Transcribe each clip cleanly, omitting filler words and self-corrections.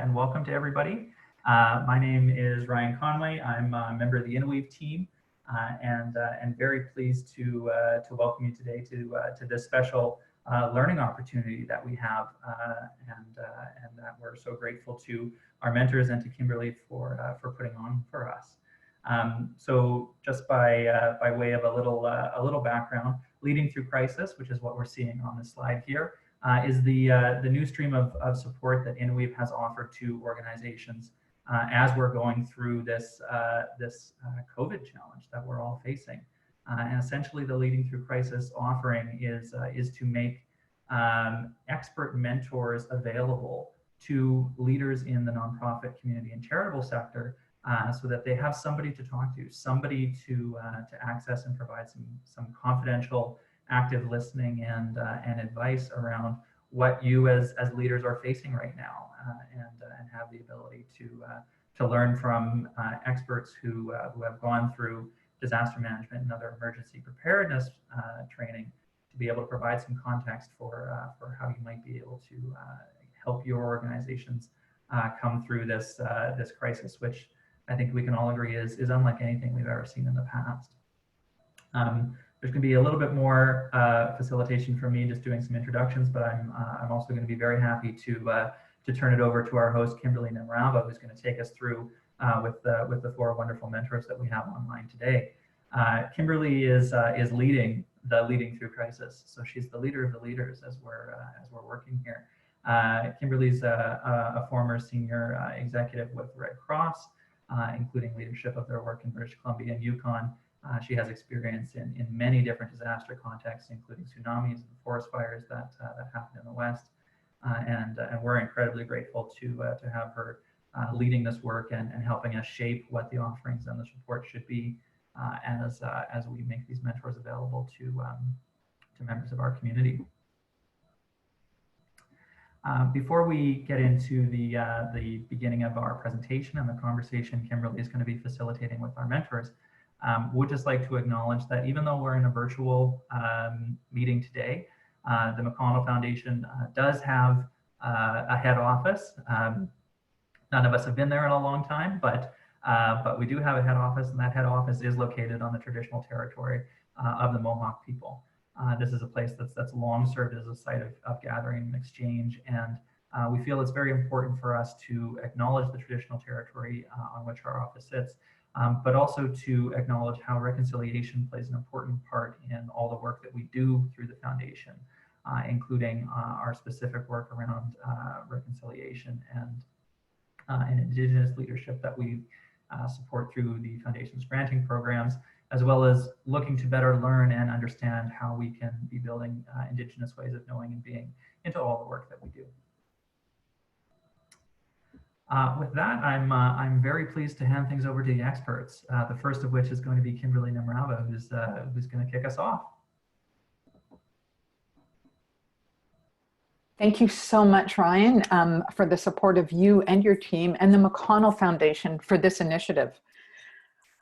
and welcome to everybody. My name is Ryan Conway. I'm a member of the InnoWeave team, and very pleased to welcome you today to this special learning opportunity that we have, and that we're so grateful to our mentors and to Kimberly for putting on for us. So just by way of a little background, Leading Through Crisis, which is what we're seeing on the slide here, is the new stream of support that InnoWeave has offered to organizations as we're going through this COVID challenge that we're all facing. And essentially, the Leading Through Crisis offering is to make expert mentors available to leaders in the nonprofit, community, and charitable sector, so that they have somebody to talk to, somebody to access and provide some confidential, active listening and advice around what you as leaders are facing right now, and have the ability to learn from experts who have gone through disaster management and other emergency preparedness training, to be able to provide some context for how you might be able to help your organizations come through this crisis, which I think we can all agree is unlike anything we've ever seen in the past. There's going to be a little bit more facilitation from me, just doing some introductions, but I'm also going to be very happy to turn it over to our host, Kimberly Nemrava, who's going to take us through with the four wonderful mentors that we have online today. Kimberly is leading the Leading Through Crisis, so she's the leader of the leaders as we're working here. Kimberly's a former senior executive with Red Cross, including leadership of their work in British Columbia and Yukon. She has experience in many different disaster contexts, including tsunamis and forest fires that happened in the West. And we're incredibly grateful to have her leading this work and helping us shape what the offerings and the support should be as we make these mentors available to members of our community. Before we get into the beginning of our presentation and the conversation Kimberly is going to be facilitating with our mentors, would just like to acknowledge that even though we're in a virtual meeting today, the McConnell Foundation does have a head office. None of us have been there in a long time, but we do have a head office, and that head office is located on the traditional territory of the Mohawk people. This is a place that's long served as a site of gathering and exchange, and we feel it's very important for us to acknowledge the traditional territory on which our office sits, but also to acknowledge how reconciliation plays an important part in all the work that we do through the foundation, including our specific work around reconciliation and Indigenous leadership that we support through the foundation's granting programs, as well as looking to better learn and understand how we can be building Indigenous ways of knowing and being into all the work that we do. With that, I'm very pleased to hand things over to the experts. The first of which is going to be Kimberly Nemrava, who's going to kick us off. Thank you so much, Ryan, for the support of you and your team and the McConnell Foundation for this initiative.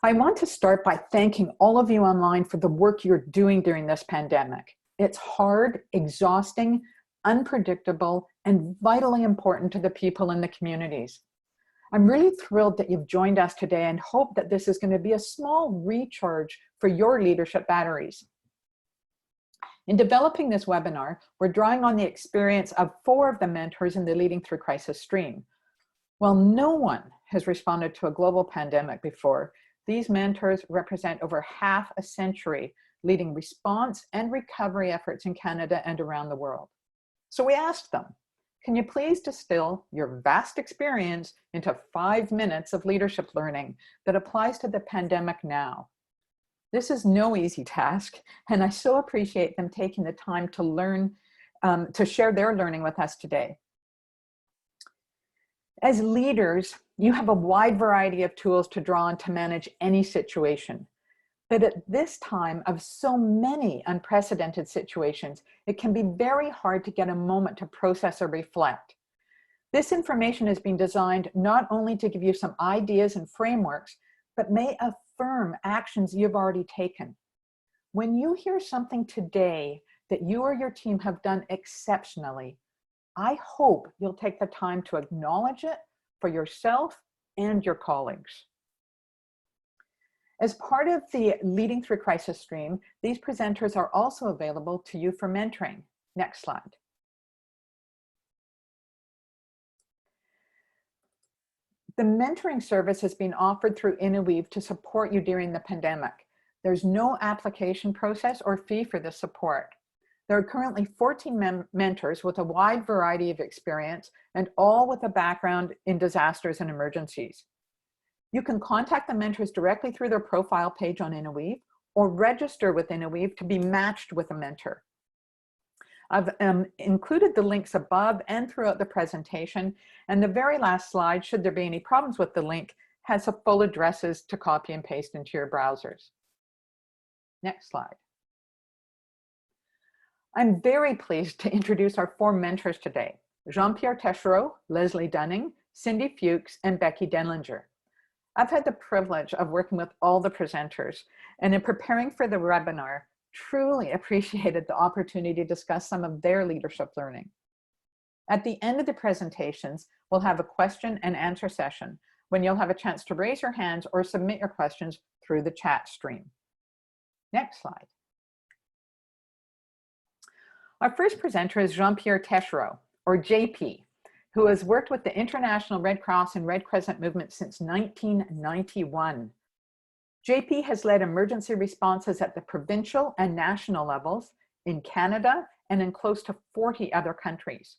I want to start by thanking all of you online for the work you're doing during this pandemic. It's hard, exhausting, unpredictable, and vitally important to the people in the communities. I'm really thrilled that you've joined us today and hope that this is going to be a small recharge for your leadership batteries. In developing this webinar, we're drawing on the experience of 4 of the mentors in the Leading Through Crisis stream. While no one has responded to a global pandemic before, these mentors represent over half a century leading response and recovery efforts in Canada and around the world. So we asked them, can you please distill your vast experience into 5 minutes of leadership learning that applies to the pandemic now? This is no easy task, and I so appreciate them taking the time to learn, to share their learning with us today. As leaders, you have a wide variety of tools to draw on to manage any situation. But at this time of so many unprecedented situations, it can be very hard to get a moment to process or reflect. This information has been designed not only to give you some ideas and frameworks, but may affirm actions you've already taken. When you hear something today that you or your team have done exceptionally, I hope you'll take the time to acknowledge it for yourself and your colleagues. As part of the Leading Through Crisis stream, these presenters are also available to you for mentoring. Next slide. The mentoring service has been offered through InnoWeave to support you during the pandemic. There's no application process or fee for this support. There are currently 14 mentors with a wide variety of experience and all with a background in disasters and emergencies. You can contact the mentors directly through their profile page on InnoWeave or register with InnoWeave to be matched with a mentor. I've included the links above and throughout the presentation, and the very last slide, should there be any problems with the link, has the full addresses to copy and paste into your browsers. Next slide. I'm very pleased to introduce our 4 mentors today: Jean-Pierre Taschereau, Leslie Dunning, Cindy Fuchs, and Becky Denlinger. I've had the privilege of working with all the presenters, and in preparing for the webinar, truly appreciated the opportunity to discuss some of their leadership learning. At the end of the presentations, we'll have a question and answer session when you'll have a chance to raise your hands or submit your questions through the chat stream. Next slide. Our first presenter is Jean-Pierre Taschereau, or JP, who has worked with the International Red Cross and Red Crescent movement since 1991. JP has led emergency responses at the provincial and national levels in Canada and in close to 40 other countries.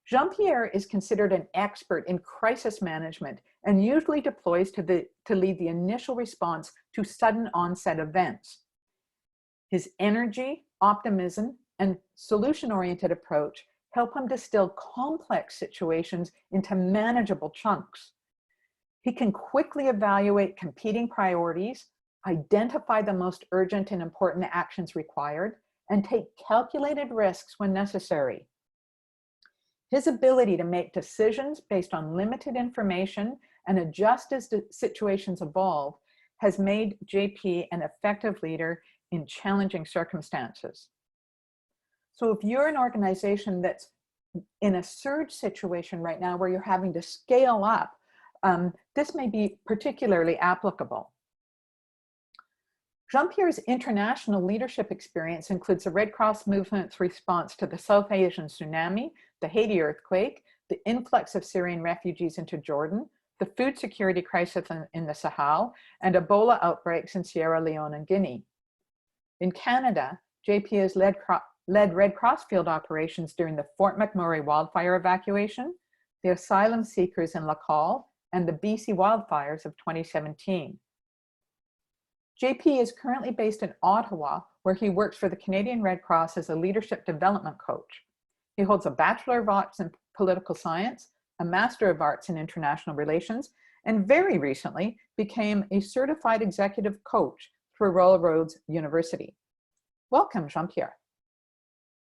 Jean-Pierre is considered an expert in crisis management and usually deploys to lead the initial response to sudden onset events. His energy, optimism, and solution-oriented approach help him distill complex situations into manageable chunks. He can quickly evaluate competing priorities, identify the most urgent and important actions required, and take calculated risks when necessary. His ability to make decisions based on limited information and adjust as the situations evolve has made JP an effective leader in challenging circumstances. So if you're an organization that's in a surge situation right now where you're having to scale up, this may be particularly applicable. Jean-Pierre's international leadership experience includes the Red Cross movement's response to the South Asian tsunami, the Haiti earthquake, the influx of Syrian refugees into Jordan, the food security crisis in the Sahel, and Ebola outbreaks in Sierra Leone and Guinea. In Canada, JP has led Red Cross field operations during the Fort McMurray wildfire evacuation, the asylum seekers in Lacal, and the BC wildfires of 2017. JP is currently based in Ottawa, where he works for the Canadian Red Cross as a leadership development coach. He holds a Bachelor of Arts in Political Science, a Master of Arts in International Relations, and very recently became a certified executive coach through Royal Roads University. Welcome, Jean-Pierre.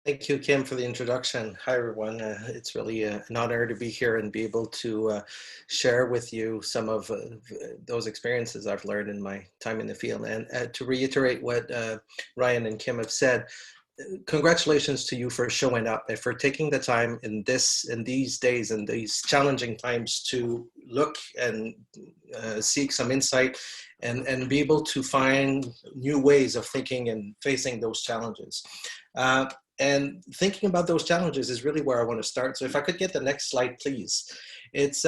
Thank you, Kim, for the introduction. Hi, everyone. It's really an honor to be here and be able to share with you some of those experiences I've learned in my time in the field. And to reiterate what Ryan and Kim have said, congratulations to you for showing up and for taking the time in these days and these challenging times to look and seek some insight and be able to find new ways of thinking and facing those challenges. And thinking about those challenges is really where I want to start. So if I could get the next slide, please. It's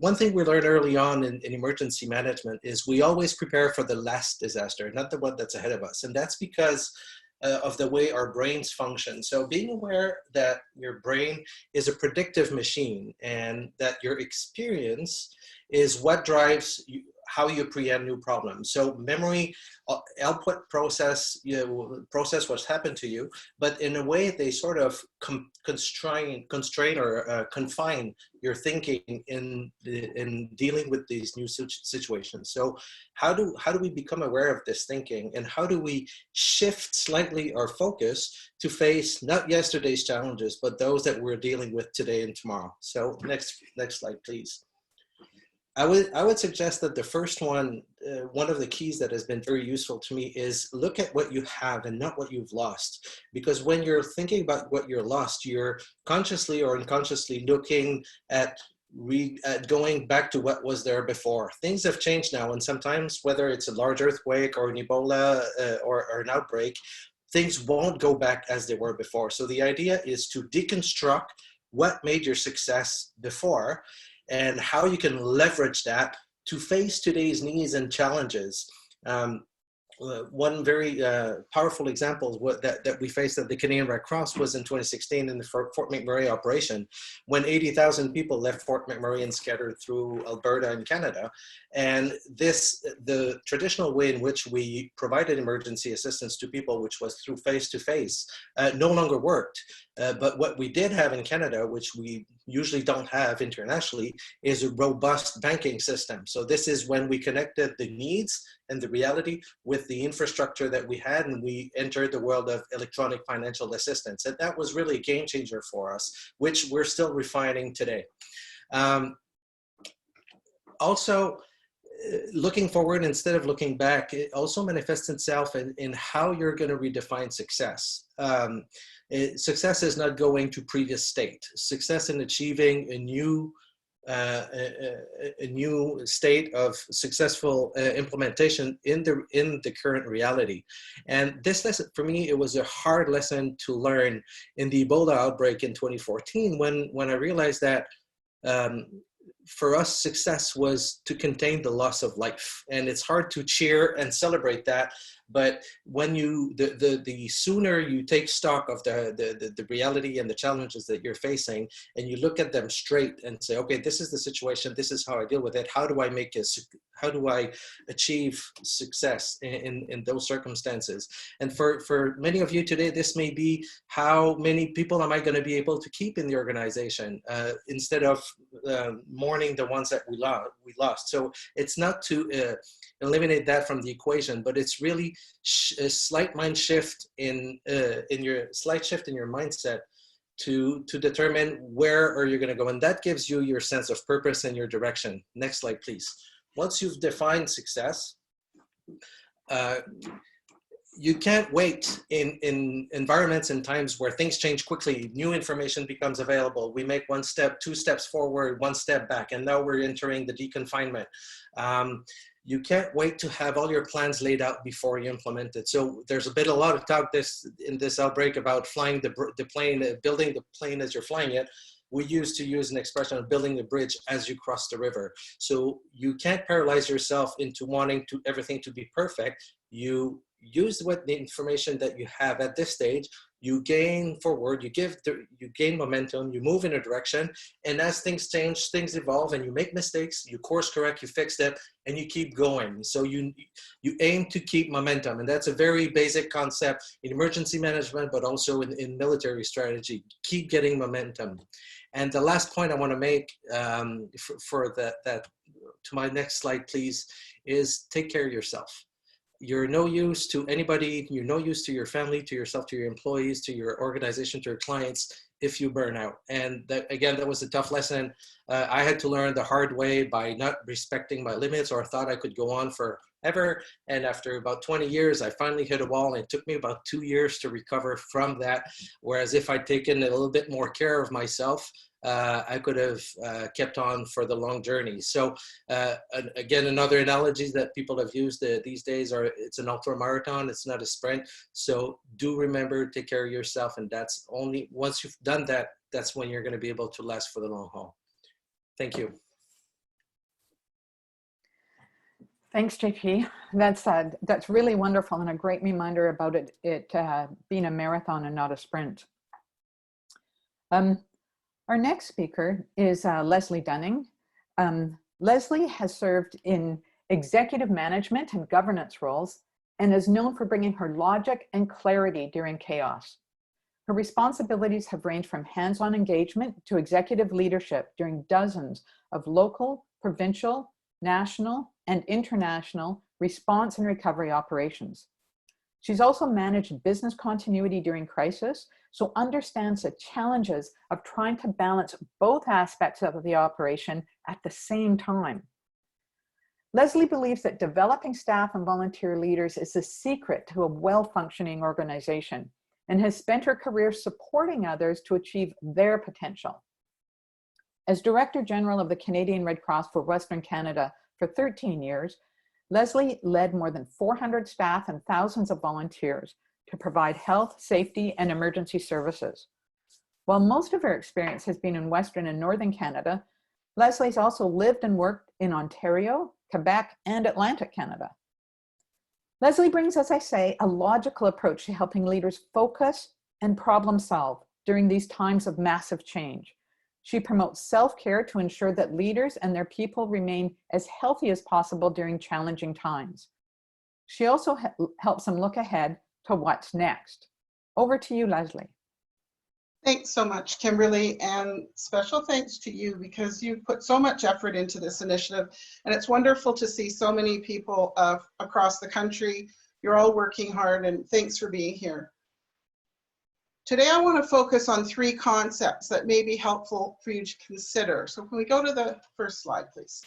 one thing we learned early on in emergency management is we always prepare for the last disaster, not the one that's ahead of us. And that's because of the way our brains function. So being aware that your brain is a predictive machine and that your experience is what drives how you preempt new problems. So memory output process what's happened to you, but in a way they sort of constrain or confine your thinking in dealing with these new situations. So how do we become aware of this thinking, and how do we shift slightly our focus to face not yesterday's challenges, but those that we're dealing with today and tomorrow? So next slide, please. I would suggest that the first one of the keys that has been very useful to me is look at what you have and not what you've lost. Because when you're thinking about what you're lost, you're consciously or unconsciously looking at going back to what was there before. Things have changed now, and sometimes whether it's a large earthquake or an Ebola or an outbreak, things won't go back as they were before. So the idea is to deconstruct what made your success before and how you can leverage that to face today's needs and challenges. One very powerful example that we faced at the Canadian Red Cross was in 2016 in the Fort McMurray operation, when 80,000 people left Fort McMurray and scattered through Alberta and Canada. And the traditional way in which we provided emergency assistance to people, which was through face-to-face, no longer worked. But what we did have in Canada, which we usually don't have internationally, is a robust banking system. So this is when we connected the needs and the reality with the infrastructure that we had, and we entered the world of electronic financial assistance. And that was really a game changer for us, which we're still refining today. Also, looking forward instead of looking back, it also manifests itself in how you're going to redefine success. Success is not going to previous state. Success in achieving a new state of successful implementation in the current reality. And this lesson, for me, it was a hard lesson to learn in the Ebola outbreak in 2014, when I realized that for us, success was to contain the loss of life. And it's hard to cheer and celebrate that. But when the sooner you take stock of the reality and the challenges that you're facing, and you look at them straight and say, okay, this is the situation, this is how I deal with it, how do I achieve success in those circumstances? And for many of you today, this may be, how many people am I going to be able to keep in the organization instead of mourning the ones that we lost. So it's not to eliminate that from the equation, but it's really a slight mind shift in your mindset to determine where are you going to go, and that gives you your sense of purpose and your direction. Next slide, please. Once you've defined success, you can't wait in environments and times where things change quickly. New information becomes available. We make one step, two steps forward, one step back, and now we're entering the deconfinement. You can't wait to have all your plans laid out before you implement it. So there's a lot of talk in this outbreak about flying the plane, building the plane as you're flying it. We used to use an expression of building the bridge as you cross the river. So you can't paralyze yourself into wanting everything to be perfect. You use the information that you have at this stage. You gain forward, you gain momentum, you move in a direction, and as things change, things evolve, and you make mistakes, you course correct, you fix them, and you keep going. So you aim to keep momentum, and that's a very basic concept in emergency management, but also in military strategy. Keep getting momentum. And the last point I want to make to my next slide, please, is take care of yourself. You're no use to anybody, you're no use to your family, to yourself, to your employees, to your organization, to your clients, if you burn out. And that was a tough lesson. I had to learn the hard way by not respecting my limits, or thought I could go on forever. And after about 20 years, I finally hit a wall, and it took me about 2 years to recover from that. Whereas if I'd taken a little bit more care of myself, I could have kept on for the long journey. So again, another analogy that people have used these days it's an ultra marathon, it's not a sprint. So do remember, take care of yourself, and that's only once you've done that, that's when you're going to be able to last for the long haul. Thank you. Thanks, JP. That's really wonderful, and a great reminder about it being a marathon and not a sprint. Our next speaker is Leslie Dunning. Leslie has served in executive management and governance roles and is known for bringing her logic and clarity during chaos. Her responsibilities have ranged from hands-on engagement to executive leadership during dozens of local, provincial, national, and international response and recovery operations. She's also managed business continuity during crisis, so understands the challenges of trying to balance both aspects of the operation at the same time. Leslie believes that developing staff and volunteer leaders is the secret to a well-functioning organization and has spent her career supporting others to achieve their potential. As Director General of the Canadian Red Cross for Western Canada for 13 years, Leslie led more than 400 staff and thousands of volunteers to provide health, safety, and emergency services. While most of her experience has been in Western and Northern Canada, Leslie's also lived and worked in Ontario, Quebec, and Atlantic Canada. Leslie brings, as I say, a logical approach to helping leaders focus and problem solve during these times of massive change. She promotes self-care to ensure that leaders and their people remain as healthy as possible during challenging times. She also helps them look ahead to what's next. Over to you, Leslie. Thanks so much, Kimberly, and special thanks to you because you put so much effort into this initiative, and it's wonderful to see so many people across the country. You're all working hard, and thanks for being here. Today, I want to focus on 3 concepts that may be helpful for you to consider. So can we go to the first slide, please?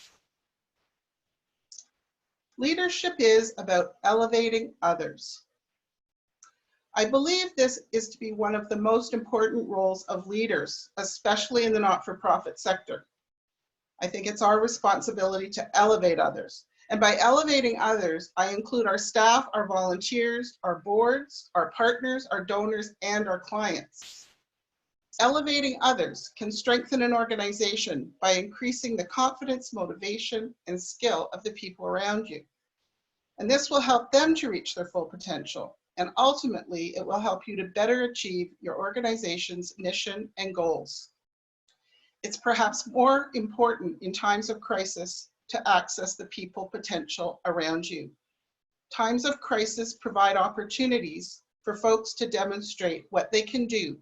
Leadership is about elevating others. I believe this is to be one of the most important roles of leaders, especially in the not-for-profit sector. I think it's our responsibility to elevate others. And by elevating others, I include our staff, our volunteers, our boards, our partners, our donors, and our clients. Elevating others can strengthen an organization by increasing the confidence, motivation, and skill of the people around you. And this will help them to reach their full potential. And ultimately, it will help you to better achieve your organization's mission and goals. It's perhaps more important in times of crisis to access the people potential around you. Times of crisis provide opportunities for folks to demonstrate what they can do,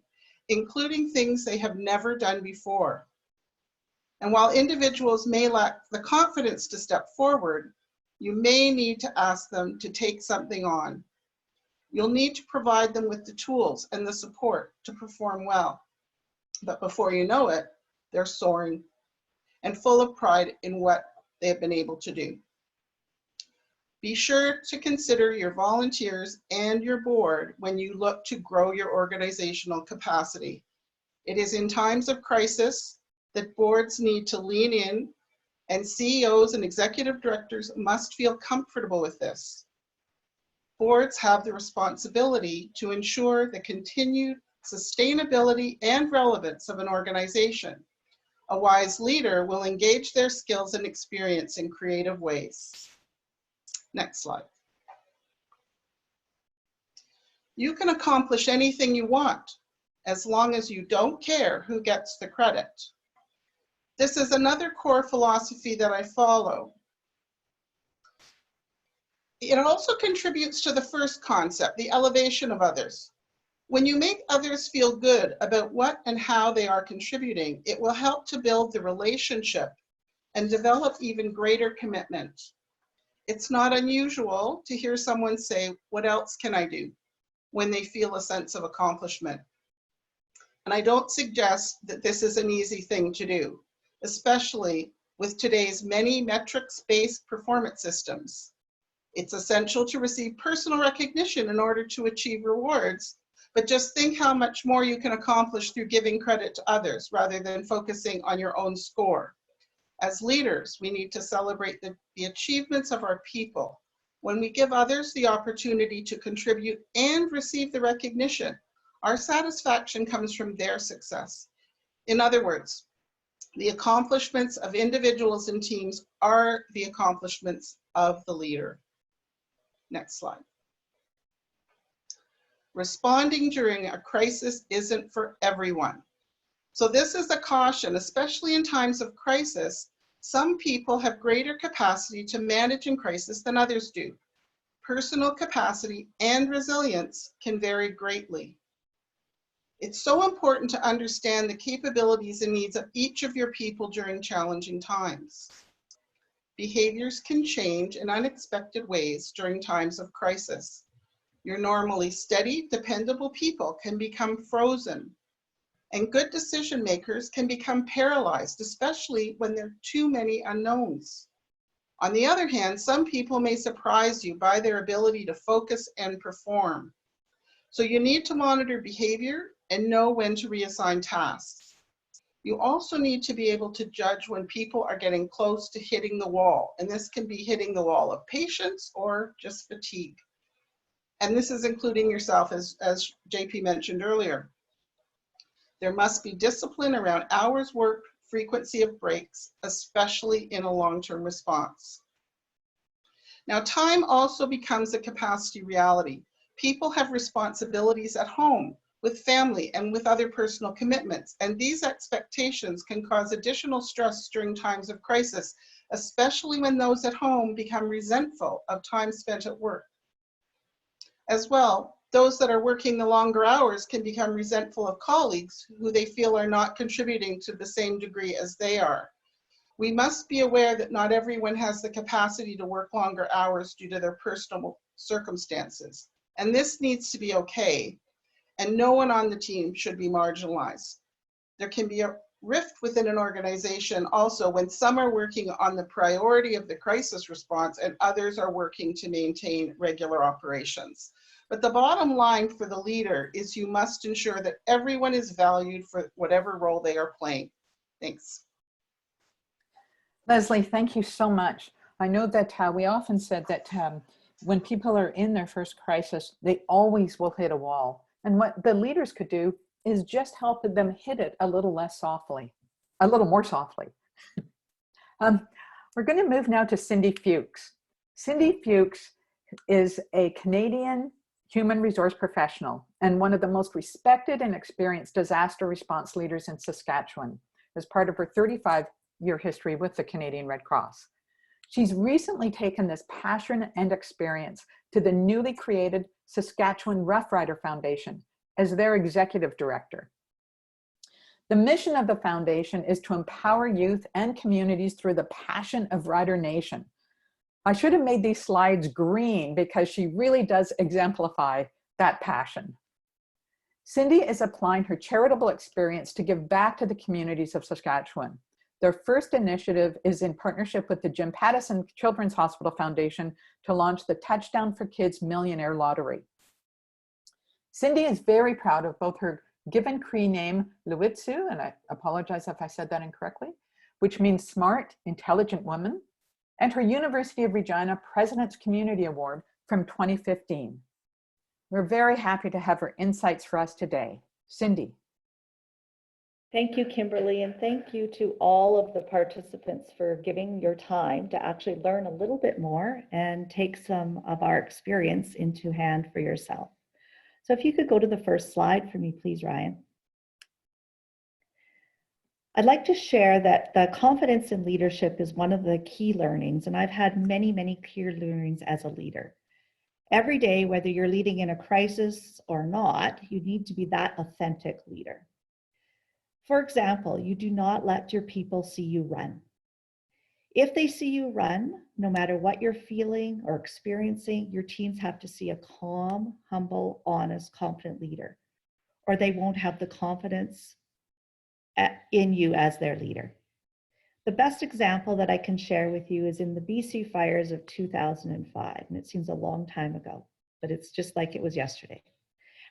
including things they have never done before. And while individuals may lack the confidence to step forward, you may need to ask them to take something on. You'll need to provide them with the tools and the support to perform well. But before you know it, they're soaring and full of pride in what they have been able to do. Be sure to consider your volunteers and your board when you look to grow your organizational capacity. It is in times of crisis that boards need to lean in, and CEOs and executive directors must feel comfortable with this. Boards have the responsibility to ensure the continued sustainability and relevance of an organization. A wise leader will engage their skills and experience in creative ways. Next slide. You can accomplish anything you want as long as you don't care who gets the credit. This is another core philosophy that I follow. It also contributes to the first concept, the elevation of others. When you make others feel good about what and how they are contributing, it will help to build the relationship and develop even greater commitment. It's not unusual to hear someone say, "What else can I do?" when they feel a sense of accomplishment. And I don't suggest that this is an easy thing to do, especially with today's many metrics-based performance systems. It's essential to receive personal recognition in order to achieve rewards, but just think how much more you can accomplish through giving credit to others rather than focusing on your own score. As leaders, we need to celebrate the achievements of our people. When we give others the opportunity to contribute and receive the recognition, our satisfaction comes from their success. In other words, the accomplishments of individuals and teams are the accomplishments of the leader. Next slide. Responding during a crisis isn't for everyone. So this is a caution, especially in times of crisis. Some people have greater capacity to manage in crisis than others do. Personal capacity and resilience can vary greatly. It's so important to understand the capabilities and needs of each of your people during challenging times. Behaviors can change in unexpected ways during times of crisis. Your normally steady, dependable people can become frozen, and good decision makers can become paralyzed, especially when there are too many unknowns. On the other hand, some people may surprise you by their ability to focus and perform. So you need to monitor behavior and know when to reassign tasks. You also need to be able to judge when people are getting close to hitting the wall. And this can be hitting the wall of patience or just fatigue. And this is including yourself, as JP mentioned earlier. There must be discipline around hours worked, frequency of breaks, especially in a long-term response. Now, time also becomes a capacity reality. People have responsibilities at home, with family, and with other personal commitments, and these expectations can cause additional stress during times of crisis, especially when those at home become resentful of time spent at work. As well, those that are working the longer hours can become resentful of colleagues who they feel are not contributing to the same degree as they are. We must be aware that not everyone has the capacity to work longer hours due to their personal circumstances, and this needs to be okay, and no one on the team should be marginalized. There can be a rift within an organization also when some are working on the priority of the crisis response and others are working to maintain regular operations. But the bottom line for the leader is you must ensure that everyone is valued for whatever role they are playing. Thanks. Leslie, thank you so much. I know that we often said that when people are in their first crisis, they always will hit a wall. And what the leaders could do is just help them hit it a little less softly, a little more softly. We're going to move now to Cindy Fuchs. Cindy Fuchs is a Canadian human resource professional and one of the most respected and experienced disaster response leaders in Saskatchewan as part of her 35-year history with the Canadian Red Cross. She's recently taken this passion and experience to the newly created Saskatchewan Rough Rider Foundation as their executive director. The mission of the foundation is to empower youth and communities through the passion of Rider Nation. I should have made these slides green because she really does exemplify that passion. Cindy is applying her charitable experience to give back to the communities of Saskatchewan. Their first initiative is in partnership with the Jim Pattison Children's Hospital Foundation to launch the Touchdown for Kids Millionaire Lottery. Cindy is very proud of both her given Cree name, Luitsu, and I apologize if I said that incorrectly, which means smart, intelligent woman, and her University of Regina President's Community Award from 2015. We're very happy to have her insights for us today. Cindy. Thank you, Kimberly, and thank you to all of the participants for giving your time to actually learn a little bit more and take some of our experience into hand for yourself. So if you could go to the first slide for me, please, Ryan. I'd like to share that the confidence in leadership is one of the key learnings, and I've had many, many clear learnings as a leader. Every day, whether you're leading in a crisis or not, you need to be that authentic leader. For example, you do not let your people see you run. If they see you run, no matter what you're feeling or experiencing, your teams have to see a calm, humble, honest, confident leader, or they won't have the confidence in you as their leader. The best example that I can share with you is in the BC fires of 2005, and it seems a long time ago, but it's just like it was yesterday.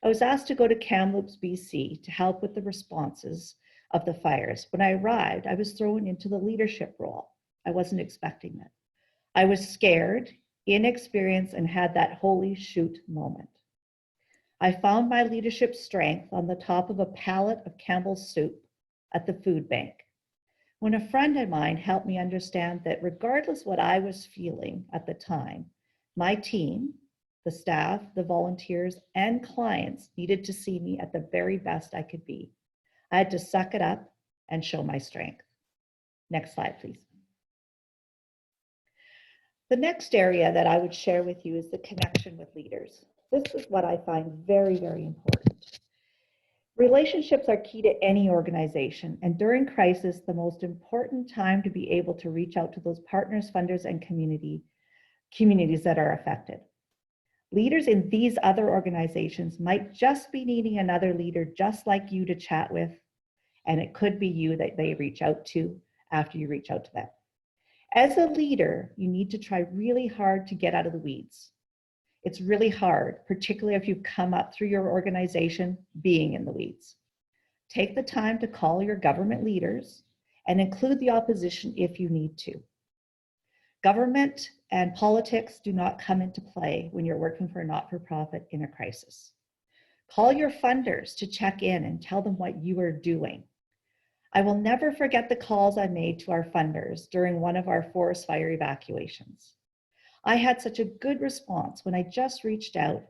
I was asked to go to Kamloops, BC to help with the responses of the fires. When I arrived, I was thrown into the leadership role. I wasn't expecting it. I was scared, inexperienced, and had that holy shoot moment. I found my leadership strength on the top of a pallet of Campbell's soup at the food bank, when a friend of mine helped me understand that regardless what I was feeling at the time, my team, the staff, the volunteers, and clients needed to see me at the very best I could be. I had to suck it up and show my strength. Next slide, please. The next area that I would share with you is the connection with leaders. This is what I find very, very important. Relationships are key to any organization, and during crisis, the most important time to be able to reach out to those partners, funders, and communities that are affected. Leaders in these other organizations might just be needing another leader just like you to chat with, and it could be you that they reach out to after you reach out to them. As a leader, you need to try really hard to get out of the weeds. It's really hard, particularly if you've come up through your organization being in the weeds. Take the time to call your government leaders and include the opposition if you need to. Government and politics do not come into play when you're working for a not-for-profit in a crisis. Call your funders to check in and tell them what you are doing. I will never forget the calls I made to our funders during one of our forest fire evacuations. I had such a good response when I just reached out,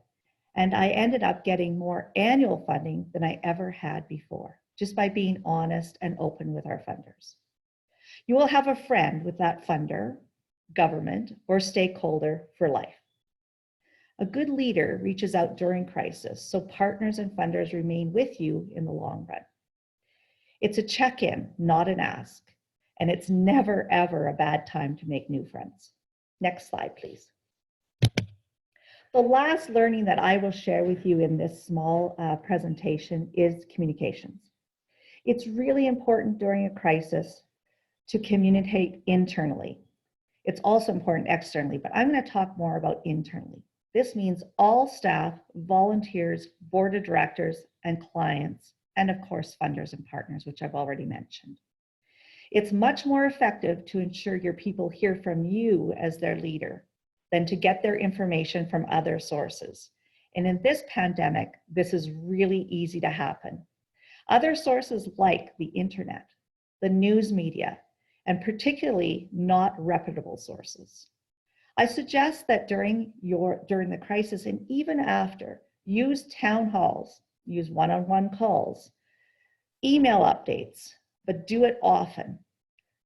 and I ended up getting more annual funding than I ever had before, just by being honest and open with our funders. You will have a friend with that funder, government, or stakeholder for life. A good leader reaches out during crisis, so partners and funders remain with you in the long run. It's a check-in, not an ask, and it's never, ever a bad time to make new friends. Next slide, please. The last learning that I will share with you in this small presentation is communications. It's really important during a crisis to communicate internally. It's also important externally, but I'm going to talk more about internally. This means all staff, volunteers, board of directors, and clients, and of course, funders and partners, which I've already mentioned. It's much more effective to ensure your people hear from you as their leader than to get their information from other sources. And in this pandemic, this is really easy to happen. Other sources like the internet, the news media, and particularly not reputable sources. I suggest that during the crisis and even after, use town halls, use one-on-one calls, email updates, but do it often.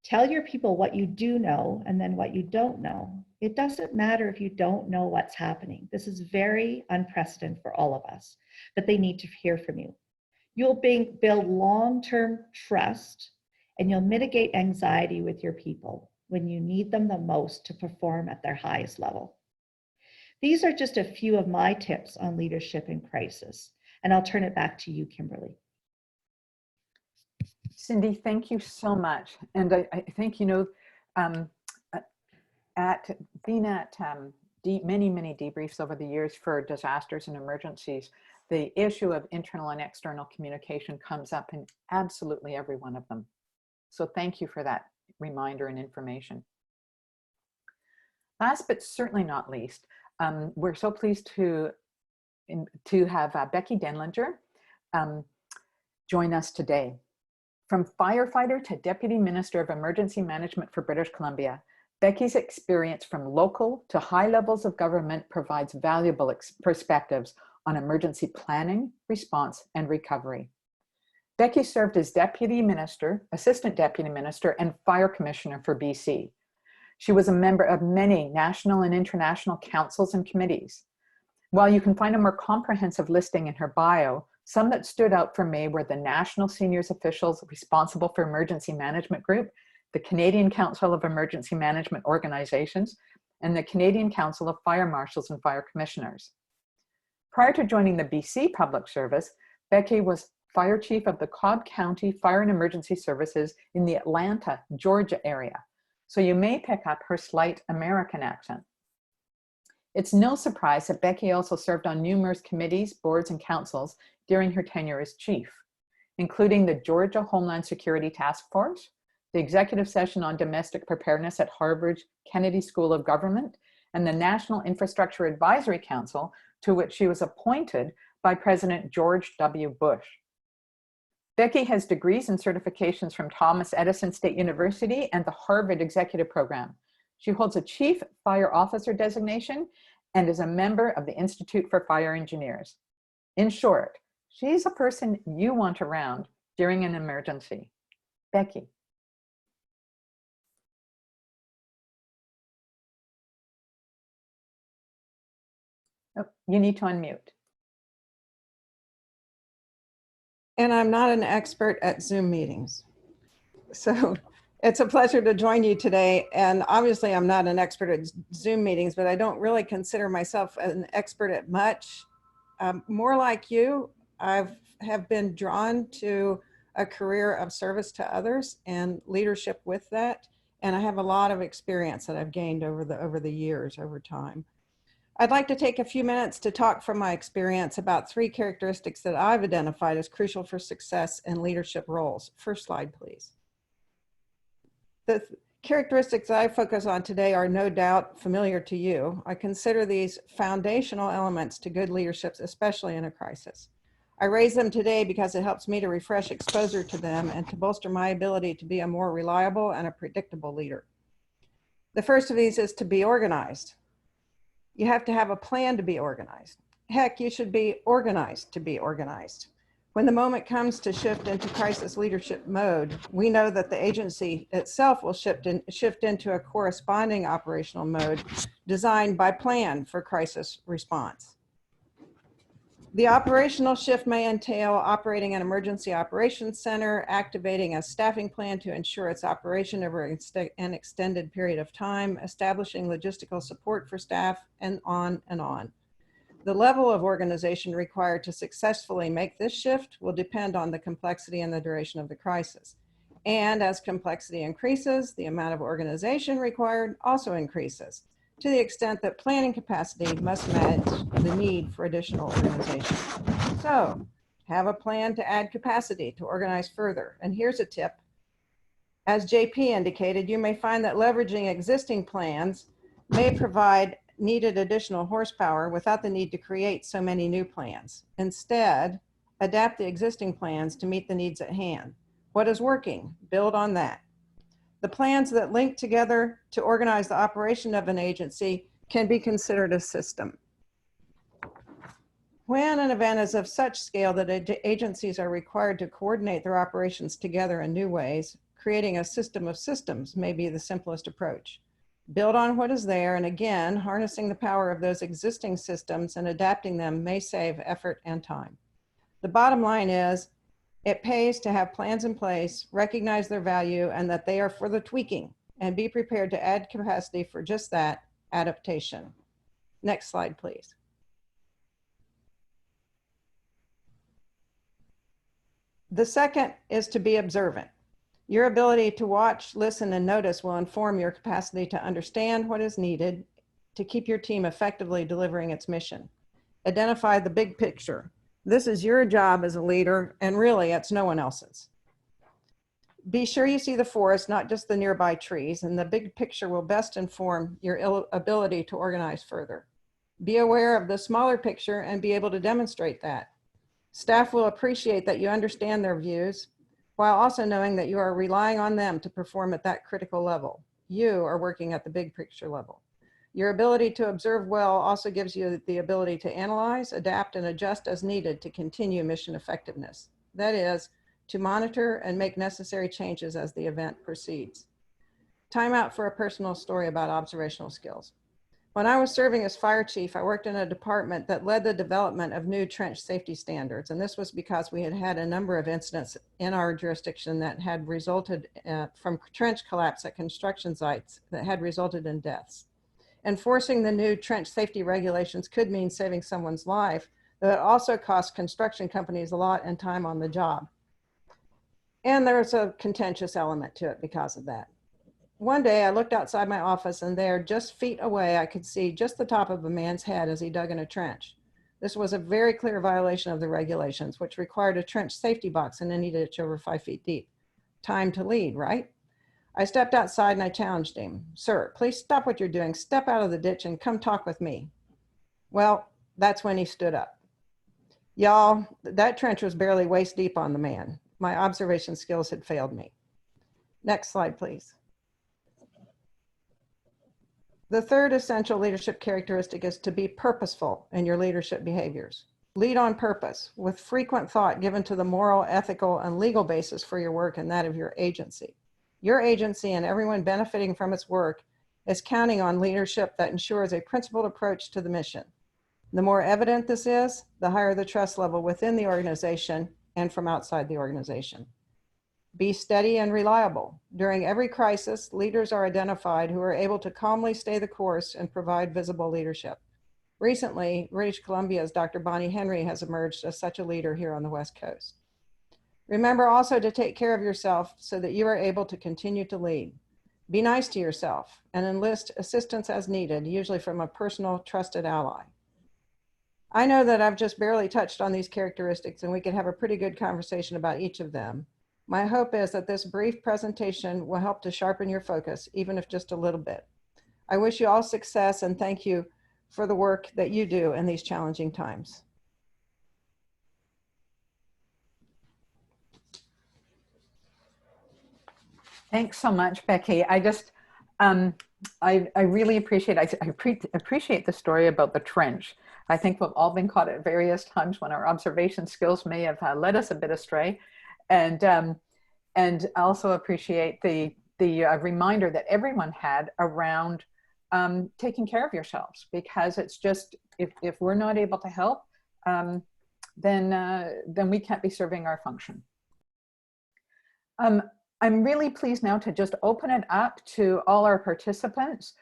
Tell your people what you do know and then what you don't know. It doesn't matter if you don't know what's happening. This is very unprecedented for all of us, but they need to hear from you. You'll build long-term trust, and you'll mitigate anxiety with your people when you need them the most to perform at their highest level. These are just a few of my tips on leadership in crisis, and I'll turn it back to you, Kimberly. Cindy, thank you so much. And I think, you know, being at many, many debriefs over the years for disasters and emergencies, the issue of internal and external communication comes up in absolutely every one of them. So thank you for that reminder and information. Last but certainly not least, we're so pleased to have Becky Denlinger join us today. From firefighter to Deputy Minister of Emergency Management for British Columbia, Becky's experience from local to high levels of government provides valuable perspectives on emergency planning, response, and recovery. Becky served as Deputy Minister, Assistant Deputy Minister, and Fire Commissioner for BC. She was a member of many national and international councils and committees. While you can find a more comprehensive listing in her bio, some that stood out for me were the National Seniors Officials Responsible for Emergency Management Group, the Canadian Council of Emergency Management Organizations, and the Canadian Council of Fire Marshals and Fire Commissioners. Prior to joining the BC Public Service, Becky was Fire Chief of the Cobb County Fire and Emergency Services in the Atlanta, Georgia area. So you may pick up her slight American accent. It's no surprise that Becky also served on numerous committees, boards, and councils during her tenure as chief, including the Georgia Homeland Security Task Force, the Executive Session on Domestic Preparedness at Harvard's Kennedy School of Government, and the National Infrastructure Advisory Council, to which she was appointed by President George W. Bush. Becky has degrees and certifications from Thomas Edison State University and the Harvard Executive Program. She holds a Chief Fire Officer designation and is a member of the Institute for Fire Engineers. In short, she's a person you want around during an emergency. Becky. Oh, you need to unmute. And I'm not an expert at Zoom meetings. So it's a pleasure to join you today. And obviously I'm not an expert at Zoom meetings, but I don't really consider myself an expert at much. More like you, I have been drawn to a career of service to others and leadership with that. and I have a lot of experience that I've gained over the years, over time. I'd like to take a few minutes to talk from my experience about 3 characteristics that I've identified as crucial for success in leadership roles. First slide, please. The characteristics I focus on today are no doubt familiar to you. I consider these foundational elements to good leadership, especially in a crisis. I raise them today because it helps me to refresh exposure to them and to bolster my ability to be a more reliable and a predictable leader. The first of these is to be organized. You have to have a plan to be organized. Heck, you should be organized to be organized. When the moment comes to shift into crisis leadership mode, we know that the agency itself will shift into a corresponding operational mode designed by plan for crisis response. The operational shift may entail operating an emergency operations center, activating a staffing plan to ensure its operation over an extended period of time, establishing logistical support for staff, and on and on. The level of organization required to successfully make this shift will depend on the complexity and the duration of the crisis. And as complexity increases, the amount of organization required also increases, to the extent that planning capacity must match the need for additional organization. So, have a plan to add capacity to organize further. And here's a tip. As JP indicated, you may find that leveraging existing plans may provide needed additional horsepower without the need to create so many new plans. Instead, adapt the existing plans to meet the needs at hand. What is working? Build on that. The plans that link together to organize the operation of an agency can be considered a system. When an event is of such scale that agencies are required to coordinate their operations together in new ways, creating a system of systems may be the simplest approach. Build on what is there, and again, harnessing the power of those existing systems and adapting them may save effort and time. The bottom line is, it pays to have plans in place, recognize their value, and that they are for the tweaking, and be prepared to add capacity for just that, adaptation. Next slide, please. The second is to be observant. Your ability to watch, listen, and notice will inform your capacity to understand what is needed to keep your team effectively delivering its mission. Identify the big picture. This is your job as a leader, and really it's no one else's. Be sure you see the forest, not just the nearby trees, and the big picture will best inform your ability to organize further. Be aware of the smaller picture and be able to demonstrate that. Staff will appreciate that you understand their views, while also knowing that you are relying on them to perform at that critical level. You are working at the big picture level. Your ability to observe well also gives you the ability to analyze, adapt, and adjust as needed to continue mission effectiveness. That is, to monitor and make necessary changes as the event proceeds. Time out for a personal story about observational skills. When I was serving as fire chief, I worked in a department that led the development of new trench safety standards. And this was because we had had a number of incidents in our jurisdiction that had resulted from trench collapse at construction sites that had resulted in deaths. Enforcing the new trench safety regulations could mean saving someone's life, though it also cost construction companies a lot and time on the job. And there's a contentious element to it because of that. One day I looked outside my office, and there, just feet away, I could see just the top of a man's head as he dug in a trench. This was a very clear violation of the regulations, which required a trench safety box in any ditch over 5 feet deep. Time to lead, right? I stepped outside and I challenged him. Sir, please stop what you're doing. Step out of the ditch and come talk with me. Well, that's when he stood up. Y'all, that trench was barely waist deep on the man. My observation skills had failed me. Next slide, please. The third essential leadership characteristic is to be purposeful in your leadership behaviors. Lead on purpose, with frequent thought given to the moral, ethical, and legal basis for your work and that of your agency. Your agency and everyone benefiting from its work is counting on leadership that ensures a principled approach to the mission. The more evident this is, the higher the trust level within the organization and from outside the organization. Be steady and reliable. During every crisis, leaders are identified who are able to calmly stay the course and provide visible leadership. Recently, British Columbia's Dr. Bonnie Henry has emerged as such a leader here on the West Coast. Remember also to take care of yourself so that you are able to continue to lead. Be nice to yourself and enlist assistance as needed, usually from a personal trusted ally. I know that I've just barely touched on these characteristics, and we could have a pretty good conversation about each of them. My hope is that this brief presentation will help to sharpen your focus, even if just a little bit. I wish you all success and thank you for the work that you do in these challenging times. Thanks so much, Becky. I really appreciate, appreciate the story about the trench. I think we've all been caught at various times when our observation skills may have led us a bit astray. And also appreciate the reminder that everyone had around taking care of yourselves, because it's just, if we're not able to help, then we can't be serving our function. I'm really pleased now to just open it up to all our participants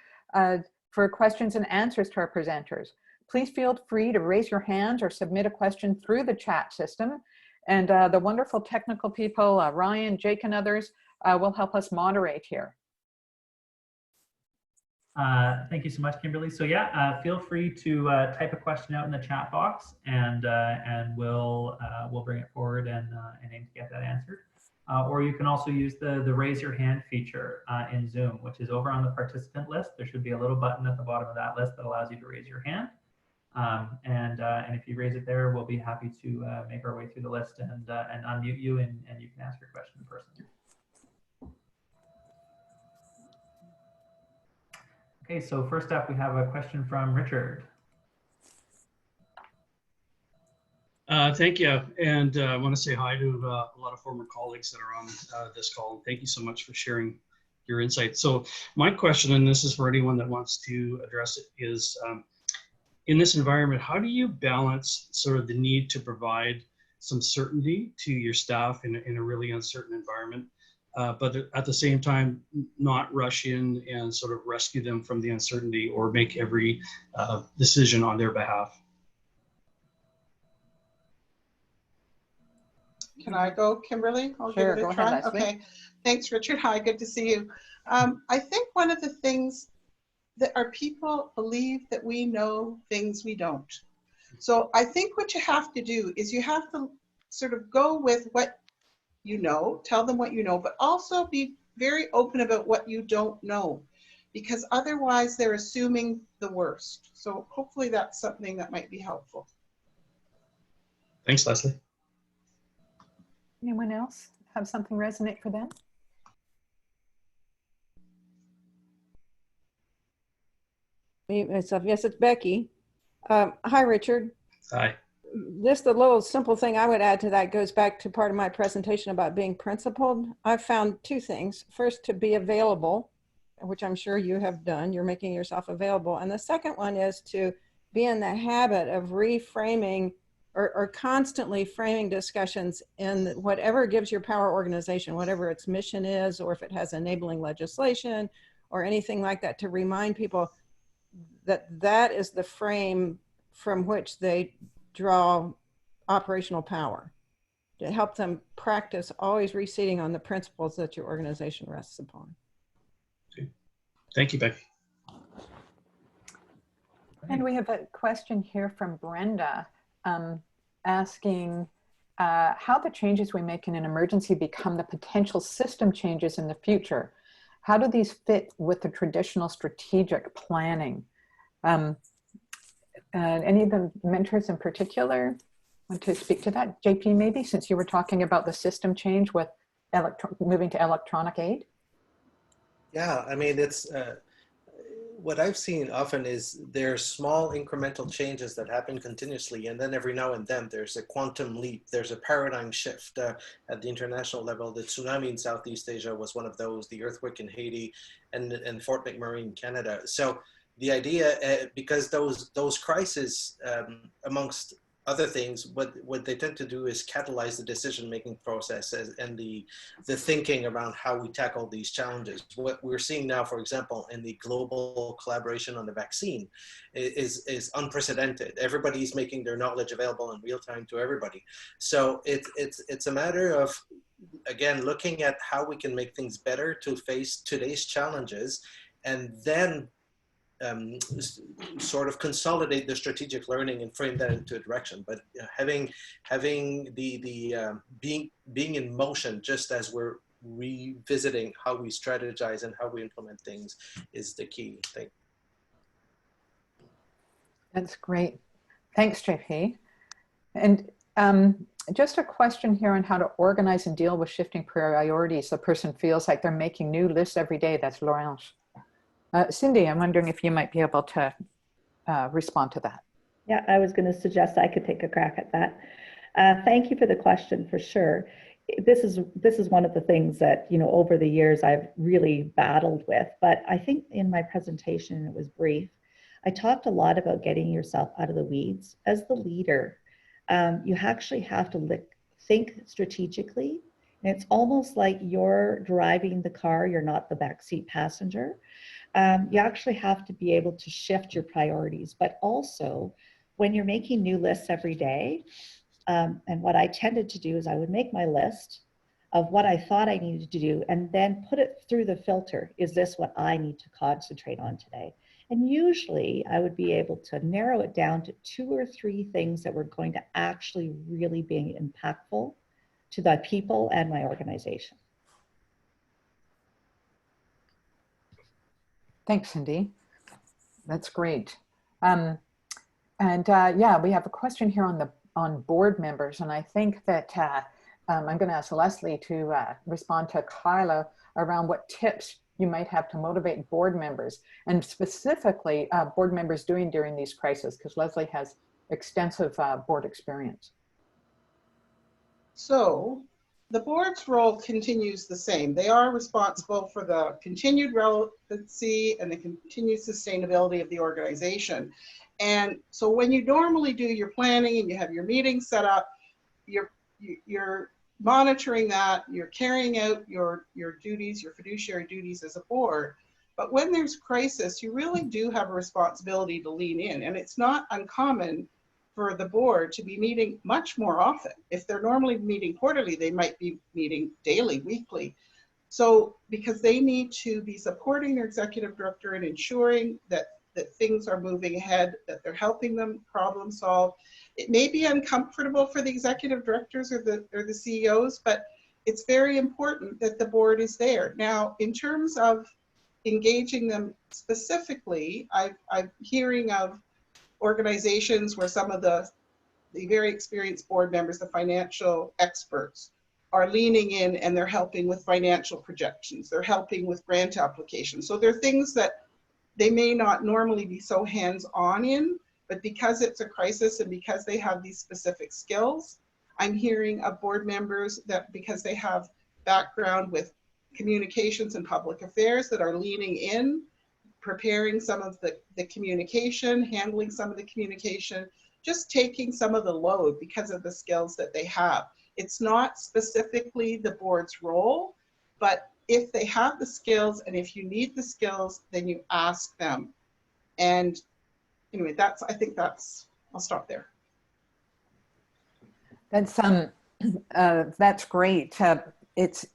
for questions and answers to our presenters. Please feel free to raise your hands or submit a question through the chat system. And the wonderful technical people, Ryan, Jake, and others will help us moderate here. Thank you so much, Kimberly. So yeah, feel free to type a question out in the chat box, and we'll bring it forward and aim to get that answered. Or you can also use the raise your hand feature in Zoom, which is over on the participant list. There should be a little button at the bottom of that list that allows you to raise your hand. And if you raise it there, we'll be happy to make our way through the list and unmute you, and you can ask your question in person. Okay, so first up, we have a question from Richard. Thank you, and I want to say hi to a lot of former colleagues that are on this call. Thank you so much for sharing your insights. So my question, and this is for anyone that wants to address it, is in this environment, how do you balance sort of the need to provide some certainty to your staff in a really uncertain environment, but at the same time, not rush in and sort of rescue them from the uncertainty or make every decision on their behalf? Can I go, Kimberly? I'll give it a try. Okay. Thanks, Richard. Hi, good to see you. I think one of the things that our people believe that we know things we don't. So I think what you have to do is you have to sort of go with what you know, tell them what you know, but also be very open about what you don't know, because otherwise they're assuming the worst. So hopefully that's something that might be helpful. Thanks, Leslie. Anyone else have something resonate for them? Yes, it's Becky. Hi, Richard. Hi. Just a little simple thing I would add to that goes back to part of my presentation about being principled. I've found two things. First, to be available, which I'm sure you have done. You're making yourself available. And the second one is to be in the habit of reframing or constantly framing discussions in whatever gives your power organization, whatever its mission is, or if it has enabling legislation or anything like that, to remind people that that is the frame from which they draw operational power, to help them practice always reseating on the principles that your organization rests upon. Okay. Thank you, Becky. And we have a question here from Brenda asking how the changes we make in an emergency become the potential system changes in the future. How do these fit with the traditional strategic planning? Any of the mentors in particular want to speak to that? JP, maybe, since you were talking about the system change with moving to electronic aid? Yeah, I mean, it's what I've seen often is there's small incremental changes that happen continuously, and then every now and then there's a quantum leap, there's a paradigm shift at the international level. The tsunami in Southeast Asia was one of those, the earthquake in Haiti, and Fort McMurray in Canada. So the idea, because those crises, amongst other things, what they tend to do is catalyze the decision-making process and the thinking around how we tackle these challenges. What we're seeing now, for example, in the global collaboration on the vaccine is unprecedented. Everybody's making their knowledge available in real time to everybody. So it's a matter of again, looking at how we can make things better to face today's challenges, and then sort of consolidate the strategic learning and frame that into a direction. But having the being in motion just as we're revisiting how we strategize and how we implement things is the key thing. That's great. Thanks, JP. And just a question here on how to organize and deal with shifting priorities. The person feels like they're making new lists every day. That's Laurence. Cindy, I'm wondering if you might be able to respond to that. Yeah, I was going to suggest I could take a crack at that. Thank you for the question, for sure. This is one of the things that, you know, over the years I've really battled with, but I think in my presentation, it was brief, I talked a lot about getting yourself out of the weeds. As the leader, you actually have to think strategically. And it's almost like you're driving the car, you're not the backseat passenger. You actually have to be able to shift your priorities, but also when you're making new lists every day, and what I tended to do is I would make my list of what I thought I needed to do and then put it through the filter. Is this what I need to concentrate on today? And usually I would be able to narrow it down to 2 or 3 things that were going to actually really be impactful to the people and my organization. Thanks, Cindy. That's great. Yeah, we have a question here on board members, and I think that I'm going to ask Leslie to respond to Kyla around what tips you might have to motivate board members, and specifically board members doing during these crises, because Leslie has extensive board experience. So the board's role continues the same. They are responsible for the continued relevancy and the continued sustainability of the organization. And so when you normally do your planning and you have your meetings set up, you're monitoring that, you're carrying out your duties, your fiduciary duties as a board. But when there's crisis, you really do have a responsibility to lean in. And it's not uncommon for the board to be meeting much more often. If they're normally meeting quarterly, they might be meeting daily, weekly. So because they need to be supporting their executive director and ensuring that things are moving ahead, that they're helping them problem solve. It may be uncomfortable for the executive directors or the CEOs, but it's very important that the board is there. Now, in terms of engaging them specifically, I'm hearing of organizations where some of the very experienced board members, the financial experts, are leaning in and they're helping with financial projections. They're helping with grant applications. So there are things that they may not normally be so hands-on in, but because it's a crisis and because they have these specific skills, I'm hearing of board members that because they have background with communications and public affairs that are leaning in, preparing some of the communication, handling some of the communication, just taking some of the load because of the skills that they have. It's not specifically the board's role, but if they have the skills and if you need the skills, then you ask them. And anyway, I think I'll stop there. That's great. It's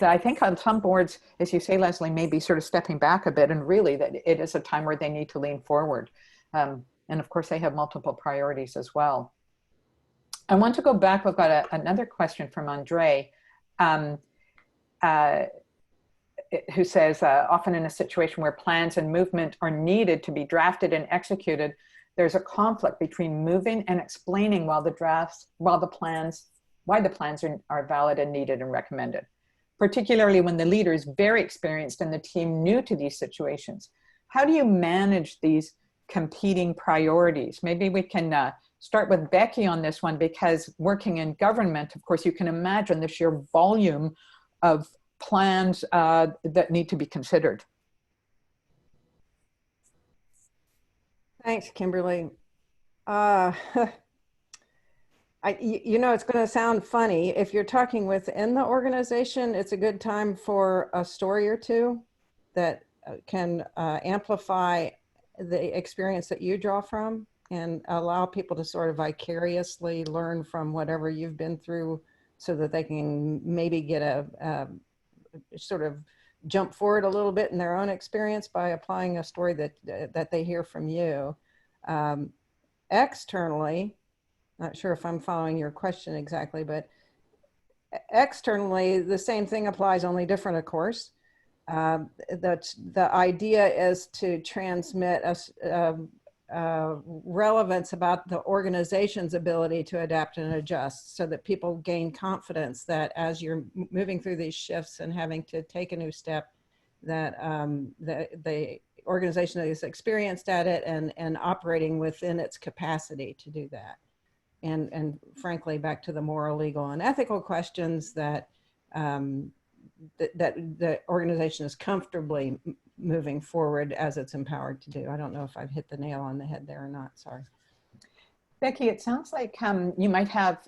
I think on some boards, as you say, Leslie, maybe sort of stepping back a bit, and really that it is a time where they need to lean forward. And of course they have multiple priorities as well. I want to go back. We've got another question from Andre, who says, often in a situation where plans and movement are needed to be drafted and executed, there's a conflict between moving and explaining why the plans are valid and needed and recommended, particularly when the leader is very experienced and the team new to these situations. How do you manage these competing priorities? Maybe we can start with Becky on this one, because working in government, of course, you can imagine the sheer volume of plans that need to be considered. Thanks, Kimberly. You know, it's going to sound funny. If you're talking within the organization, it's a good time for a story or two that can amplify the experience that you draw from and allow people to sort of vicariously learn from whatever you've been through so that they can maybe get a sort of jump forward a little bit in their own experience by applying a story that they hear from you. Externally, not sure if I'm following your question exactly, but externally, the same thing applies, only different, of course. The idea is to transmit relevance about the organization's ability to adapt and adjust, so that people gain confidence that as you're moving through these shifts and having to take a new step, that the organization is experienced at it and operating within its capacity to do that. And frankly, back to the moral, legal, and ethical questions, that that the organization is comfortably moving forward as it's empowered to do. I don't know if I've hit the nail on the head there or not, sorry. Becky, it sounds like you might have,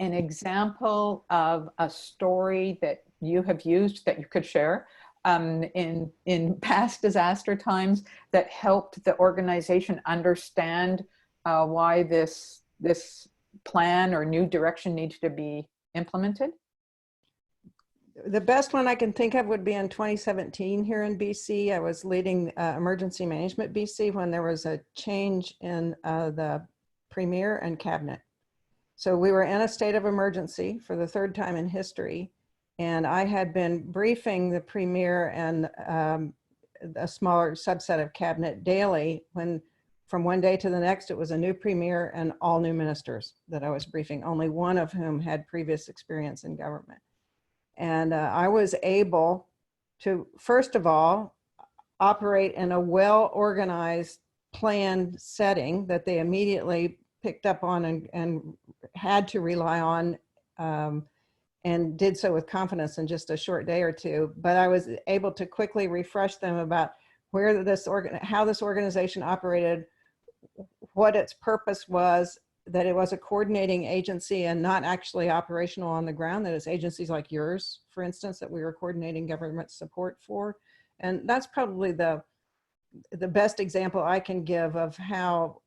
an example of a story that you have used that you could share in past disaster times that helped the organization understand why this plan or new direction needs to be implemented? The best one I can think of would be in 2017 here in BC. I was leading emergency management BC when there was a change in the premier and cabinet. So we were in a state of emergency for the third time in history. And I had been briefing the premier and a smaller subset of cabinet daily, when from one day to the next, it was a new premier and all new ministers that I was briefing, only one of whom had previous experience in government. And I was able to, first of all, operate in a well-organized, planned setting that they immediately picked up on and had to rely on, and did so with confidence in just a short day or two. But I was able to quickly refresh them about how this organization operated, what its purpose was, that it was a coordinating agency and not actually operational on the ground, that it's agencies like yours, for instance, that we were coordinating government support for. And that's probably the best example I can give of how,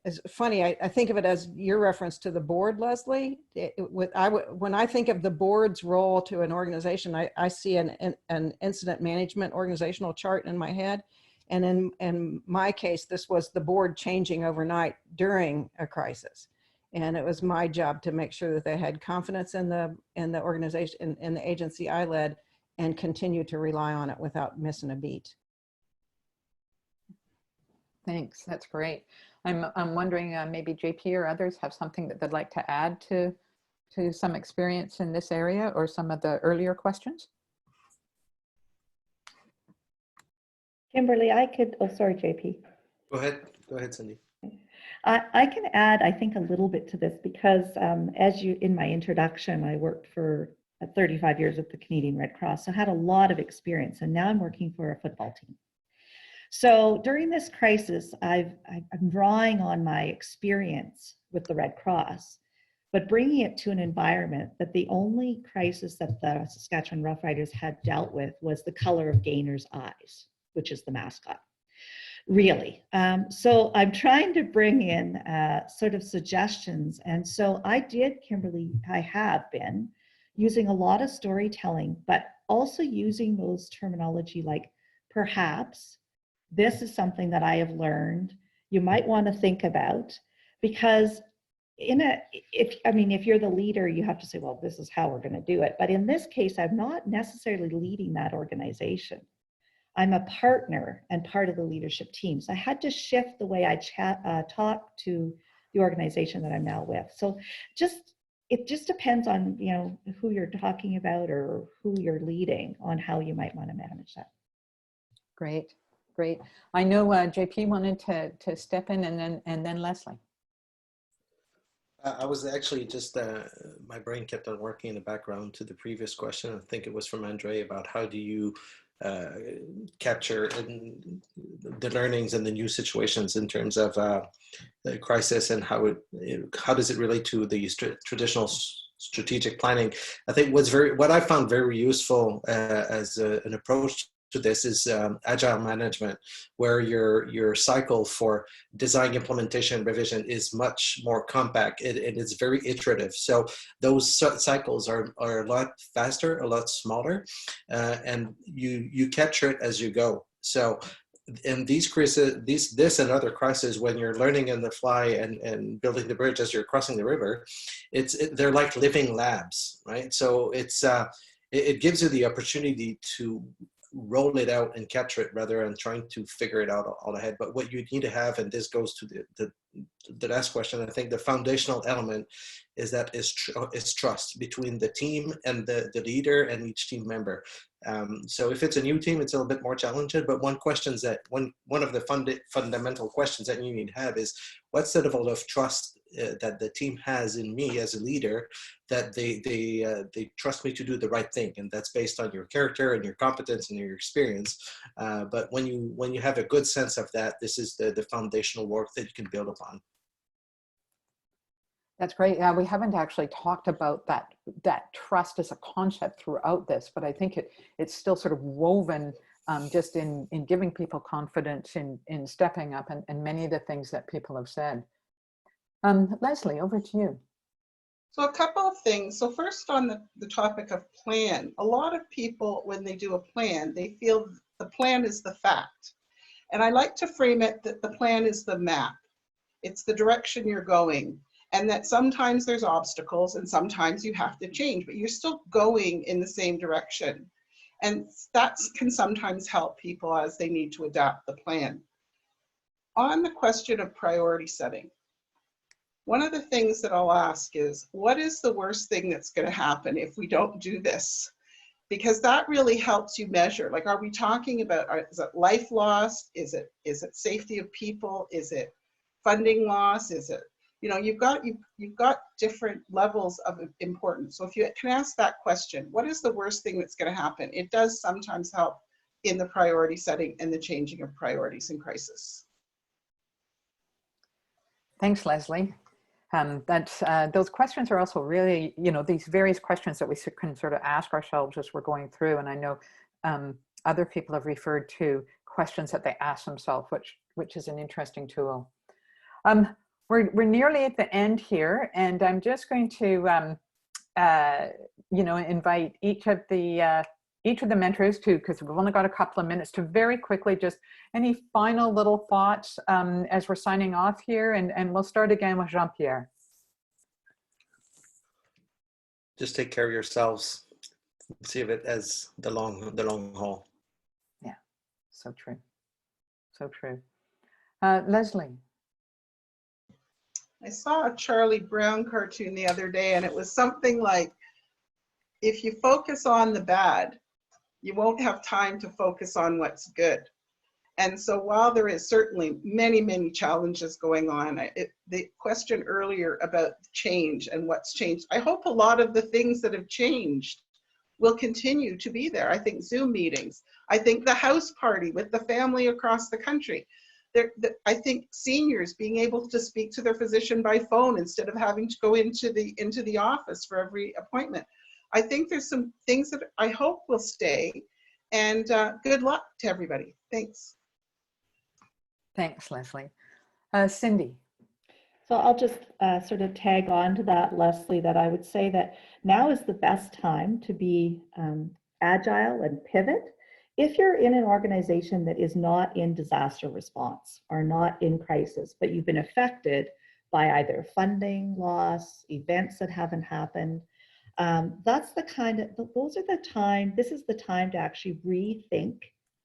it's funny, I think of it as your reference to the board, Leslie. When I think of the board's role to an organization, I see an incident management organizational chart in my head. And in my case, this was the board changing overnight during a crisis. And it was my job to make sure that they had confidence in the organization, in the agency I led, and continue to rely on it without missing a beat. Thanks, that's great. I'm wondering, maybe JP or others have something that they'd like to add to some experience in this area or some of the earlier questions? Kimberly, I could, oh, sorry, JP. Go ahead, Cindy. I can add, I think, a little bit to this because as you, in my introduction, I worked for 35 years at the Canadian Red Cross, so I had a lot of experience, and now I'm working for a football team. So during this crisis, I'm drawing on my experience with the Red Cross, but bringing it to an environment that the only crisis that the Saskatchewan Roughriders had dealt with was the color of Gainer's eyes, which is the mascot, really. So I'm trying to bring in sort of suggestions. And so I did, Kimberly, I have been using a lot of storytelling, but also using those terminology like perhaps, this is something that I have learned, you might want to think about, because if you're the leader, you have to say, well, this is how we're going to do it. But in this case, I'm not necessarily leading that organization. I'm a partner and part of the leadership team. So I had to shift the way I talk to the organization that I'm now with. So it just depends on, who you're talking about or who you're leading on how you might want to manage that. Great. Great. I know JP wanted to step in, and then Leslie. I was actually just, my brain kept on working in the background to the previous question. I think it was from Andre about how do you capture the learnings and the new situations in terms of the crisis, and how does it relate to the traditional strategic planning. I think what I found very useful as an approach to this is agile management, where your cycle for design, implementation, revision is much more compact, and it's very iterative. So those cycles are a lot faster, a lot smaller, and you capture it as you go. So in these crises, this and other crises, when you're learning on the fly and building the bridge as you're crossing the river, they're like living labs, right? So it gives you the opportunity to roll it out and capture it rather than trying to figure it out all ahead. But what you need to have, and this goes to the last question, I think the foundational element is trust between the team and the leader and each team member. So if it's a new team, it's a little bit more challenging, but one of the fundamental questions that you need to have is, what's the level of trust that the team has in me as a leader, that they trust me to do the right thing, and that's based on your character and your competence and your experience. But when you have a good sense of that, this is the foundational work that you can build upon. That's great. Yeah, we haven't actually talked about that trust as a concept throughout this, but I think it's still sort of woven just in giving people confidence in stepping up and many of the things that people have said. Leslie, over to you. So a couple of things. So first, on the topic of plan, a lot of people, when they do a plan, they feel the plan is the fact. And I like to frame it that the plan is the map. It's the direction you're going. And that sometimes there's obstacles and sometimes you have to change, but you're still going in the same direction. And that can sometimes help people as they need to adapt the plan. On the question of priority setting, one of the things that I'll ask is, what is the worst thing that's going to happen if we don't do this? Because that really helps you measure. Like, are we talking about, is it life loss? Is it safety of people? Is it funding loss? Is it, you've got different levels of importance. So if you can ask that question, what is the worst thing that's going to happen? It does sometimes help in the priority setting and the changing of priorities in crisis. Thanks, Leslie. Those questions are also really, these various questions that we can sort of ask ourselves as we're going through. And I know other people have referred to questions that they ask themselves, which is an interesting tool. We're nearly at the end here, and I'm just going to, invite each of the mentors to, because we've only got a couple of minutes, to very quickly just any final little thoughts as we're signing off here, and we'll start again with Jean-Pierre. Just take care of yourselves. See of it as the long haul. Yeah, so true. So true. Leslie. I saw a Charlie Brown cartoon the other day, and it was something like, if you focus on the bad, you won't have time to focus on what's good. And so while there is certainly many, many challenges going on, the question earlier about change and what's changed, I hope a lot of the things that have changed will continue to be there. I think Zoom meetings, I think the house party with the family across the country. I think seniors being able to speak to their physician by phone instead of having to go into the office for every appointment. I think there's some things that I hope will stay, and good luck to everybody. Thanks. Thanks, Leslie. Cindy. So I'll just sort of tag on to that, Leslie, that I would say that now is the best time to be agile and pivot. If you're in an organization that is not in disaster response or not in crisis, but you've been affected by either funding loss, events that haven't happened, that's the kind of, those are the time, this is the time to actually rethink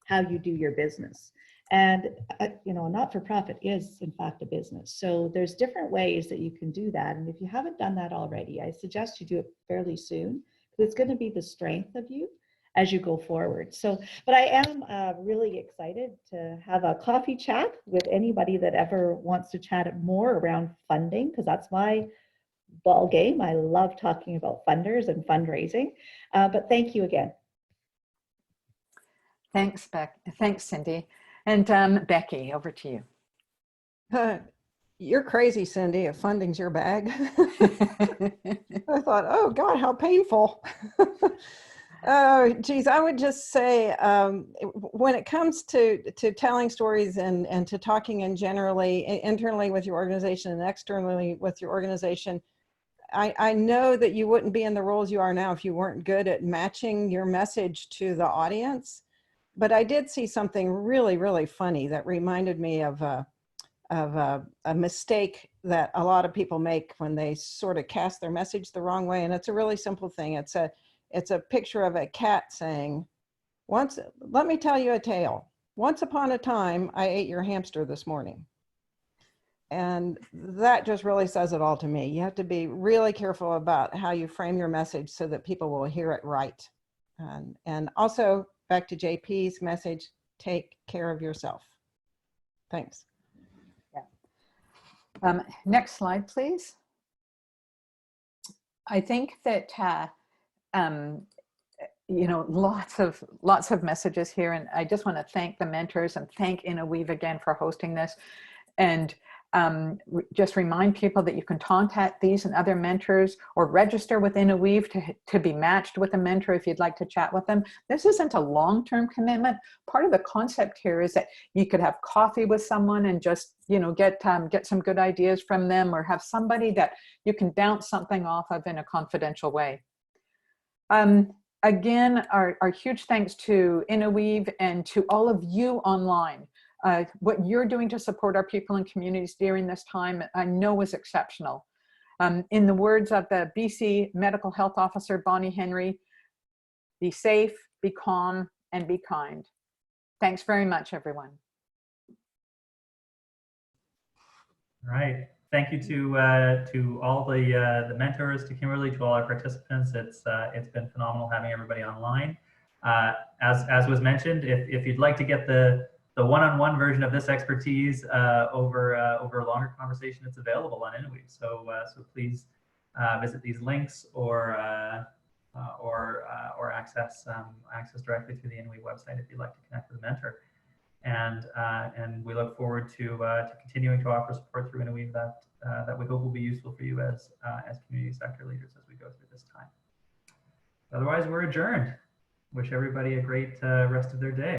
how you do your business. And, a not-for-profit is in fact a business. So there's different ways that you can do that. And if you haven't done that already, I suggest you do it fairly soon, because it's going to be the strength of you as you go forward. So, but I am really excited to have a coffee chat with anybody that ever wants to chat more around funding, because that's my ball game. I love talking about funders and fundraising, but thank you again. Thanks, Thanks, Cindy. And Becky, over to you. You're crazy, Cindy, if funding's your bag. I thought, oh God, how painful. Oh, geez, I would just say when it comes to telling stories and to talking in generally, internally with your organization and externally with your organization, I know that you wouldn't be in the roles you are now if you weren't good at matching your message to the audience. But I did see something really, really funny that reminded me of a mistake that a lot of people make when they sort of cast their message the wrong way. And it's a really simple thing. It's a picture of a cat saying, let me tell you a tale. Once upon a time, I ate your hamster this morning. And that just really says it all to me. You have to be really careful about how you frame your message so that people will hear it right. And also, back to JP's message, take care of yourself. Thanks. Yeah. Next slide, please. I think that you know, lots of messages here, and I just want to thank the mentors and thank InnoWeave again for hosting this, and just remind people that you can contact these and other mentors or register with InnoWeave to be matched with a mentor if you'd like to chat with them. This isn't a long-term commitment. Part of the concept here is that you could have coffee with someone and just, you know, get some good ideas from them, or have somebody that you can bounce something off of in a confidential way. Again, our huge thanks to InnoWeave and to all of you online. What you're doing to support our people and communities during this time, I know is exceptional. In the words of the BC Medical Health Officer, Bonnie Henry, be safe, be calm, and be kind. Thanks very much, everyone. All right. Thank you to all the mentors, to Kimberly, to all our participants. It's been phenomenal having everybody online. As was mentioned, if you'd like to get the one-on-one version of this expertise over a longer conversation, it's available on InnoWeave. So please visit these links or access directly through the InnoWeave website if you'd like to connect with a mentor. And we look forward to continuing to offer support through InnoWeave that we hope will be useful for you as community sector leaders as we go through this time. Otherwise, we're adjourned. Wish everybody a great rest of their day.